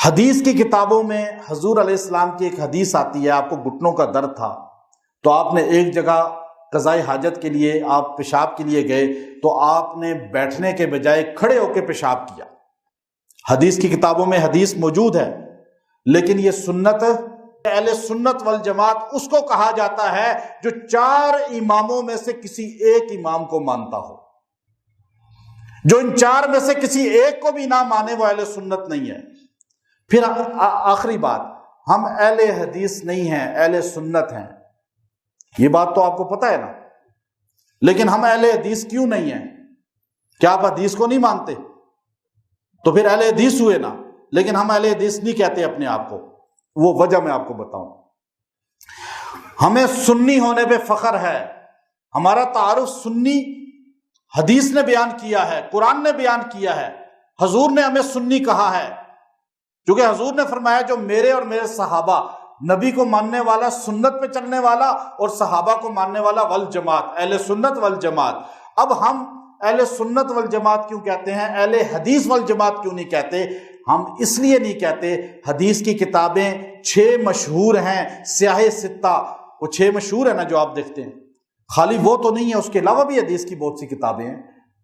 حدیث کی کتابوں میں حضور علیہ السلام کی ایک حدیث آتی ہے، آپ کو گھٹنوں کا درد تھا تو آپ نے ایک جگہ قضاء حاجت کے لیے آپ پیشاب کے لیے گئے تو آپ نے بیٹھنے کے بجائے کھڑے ہو کے پیشاب کیا۔ حدیث کی کتابوں میں حدیث موجود ہے، لیکن یہ سنت، اہل سنت والجماعت اس کو کہا جاتا ہے جو 4 اماموں میں سے کسی ایک امام کو مانتا ہو۔ جو ان 4 میں سے کسی ایک کو بھی نہ مانے وہ اہل سنت نہیں ہے۔ پھر آخری بات، ہم اہل حدیث نہیں ہیں، اہل سنت ہیں، یہ بات تو آپ کو پتہ ہے نا، لیکن ہم اہل حدیث کیوں نہیں ہیں؟ کیا آپ حدیث کو نہیں مانتے؟ تو پھر اہل حدیث ہوئے نا، لیکن ہم اہل حدیث نہیں کہتے اپنے آپ کو۔ وہ وجہ میں آپ کو بتاؤں، ہمیں سنی ہونے پہ فخر ہے، ہمارا تعارف سنی حدیث نے بیان کیا ہے، قرآن نے بیان کیا ہے، حضور نے ہمیں سنی کہا ہے، کیونکہ حضور نے فرمایا جو میرے اور میرے صحابہ، نبی کو ماننے والا، سنت پہ چلنے والا، اور صحابہ کو ماننے والا، والجماعت، اہل سنت والجماعت۔ اب ہم اہل سنت والجماعت کیوں کہتے ہیں، اہل حدیث والجماعت کیوں نہیں کہتے؟ ہم اس لیے نہیں کہتے، حدیث کی کتابیں 6 مشہور ہیں، سیاہ 6، وہ 6 مشہور ہیں نا جو آپ دیکھتے ہیں، خالی وہ تو نہیں ہے، اس کے علاوہ بھی حدیث کی بہت سی کتابیں ہیں۔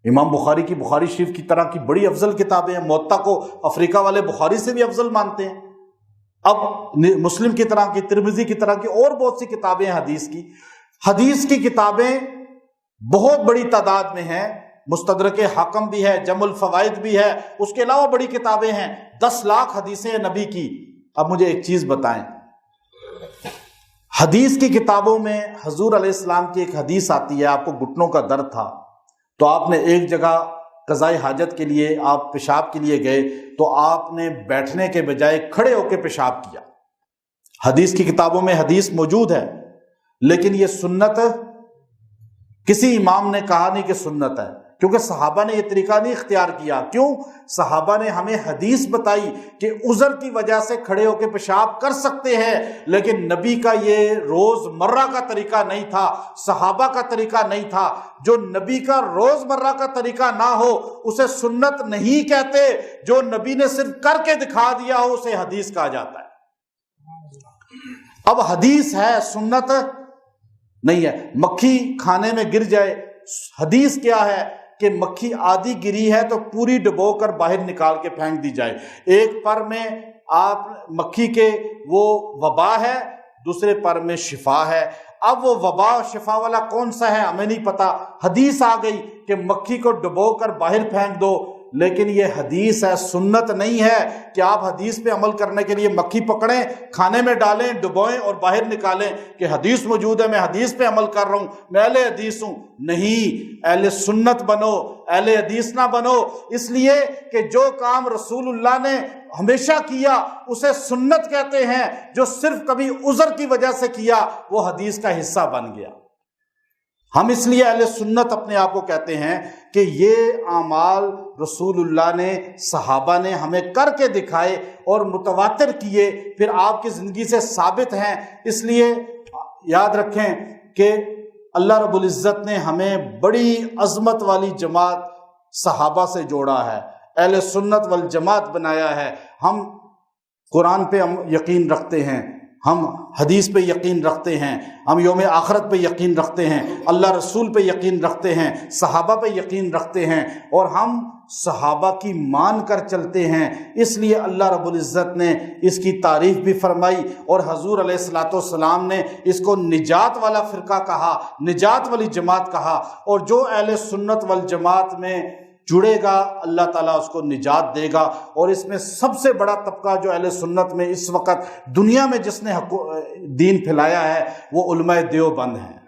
امام بخاری کی بخاری شریف کی طرح کی بڑی افضل کتابیں ہیں، موطا کو افریقہ والے بخاری سے بھی افضل مانتے ہیں۔ اب مسلم کی طرح کی، ترمذی کی طرح کی اور بہت سی کتابیں ہیں حدیث کی۔ حدیث کی کتابیں بہت بڑی تعداد میں ہیں، مستدرک حاکم بھی ہے، جمع الفوائد بھی ہے، اس کے علاوہ بڑی کتابیں ہیں، 10 لاکھ حدیثیں نبی کی۔ اب مجھے ایک چیز بتائیں، حدیث کی کتابوں میں حضور علیہ السلام کی ایک حدیث آتی ہے، آپ کو گھٹنوں کا درد تھا تو آپ نے ایک جگہ قضاء حاجت کے لیے آپ پیشاب کے لیے گئے تو آپ نے بیٹھنے کے بجائے کھڑے ہو کے پیشاب کیا۔ حدیث کی کتابوں میں حدیث موجود ہے، لیکن یہ سنت کسی امام نے کہا نہیں کہ سنت ہے، کیونکہ صحابہ نے یہ طریقہ نہیں اختیار کیا۔ کیوں؟ صحابہ نے ہمیں حدیث بتائی کہ عذر کی وجہ سے کھڑے ہو کے پیشاب کر سکتے ہیں، لیکن نبی کا یہ روز مرہ کا طریقہ نہیں تھا، صحابہ کا طریقہ نہیں تھا۔ جو نبی کا روز مرہ کا طریقہ نہ ہو اسے سنت نہیں کہتے، جو نبی نے صرف کر کے دکھا دیا ہو اسے حدیث کہا جاتا ہے۔ اب حدیث ہے، سنت نہیں ہے۔ مکھی کھانے میں گر جائے، حدیث کیا ہے کہ مکھی آدھی گری ہے تو پوری ڈبو کر باہر نکال کے پھینک دی جائے۔ ایک پر میں آپ مکھی کے وہ وبا ہے، دوسرے پر میں شفا ہے۔ اب وہ وبا شفا والا کون سا ہے ہمیں نہیں پتا، حدیث آ گئی کہ مکھی کو ڈبو کر باہر پھینک دو، لیکن یہ حدیث ہے، سنت نہیں ہے کہ آپ حدیث پہ عمل کرنے کے لیے مکھی پکڑیں، کھانے میں ڈالیں، ڈبوئیں اور باہر نکالیں کہ حدیث موجود ہے، میں حدیث پہ عمل کر رہا ہوں، میں اہل حدیث ہوں۔ نہیں، اہل سنت بنو، اہل حدیث نہ بنو، اس لیے کہ جو کام رسول اللہ نے ہمیشہ کیا اسے سنت کہتے ہیں، جو صرف کبھی عذر کی وجہ سے کیا وہ حدیث کا حصہ بن گیا۔ ہم اس لیے اہل سنت اپنے آپ کو کہتے ہیں کہ یہ اعمال رسول اللہ نے، صحابہ نے ہمیں کر کے دکھائے اور متواتر کیے، پھر آپ کی زندگی سے ثابت ہیں۔ اس لیے یاد رکھیں کہ اللہ رب العزت نے ہمیں بڑی عظمت والی جماعت صحابہ سے جوڑا ہے، اہل سنت والجماعت بنایا ہے۔ ہم قرآن پہ ہم یقین رکھتے ہیں، ہم حدیث پہ یقین رکھتے ہیں، ہم یوم آخرت پہ یقین رکھتے ہیں، اللہ رسول پہ یقین رکھتے ہیں، صحابہ پہ یقین رکھتے ہیں، اور ہم صحابہ کی مان کر چلتے ہیں۔ اس لیے اللہ رب العزت نے اس کی تعریف بھی فرمائی، اور حضور علیہ الصلوۃ والسلام نے اس کو نجات والا فرقہ کہا، نجات والی جماعت کہا۔ اور جو اہل سنت والجماعت میں جڑے گا اللہ تعالیٰ اس کو نجات دے گا۔ اور اس میں سب سے بڑا طبقہ جو اہل سنت میں اس وقت دنیا میں جس نے دین پھیلایا ہے وہ علماء دیوبند ہیں۔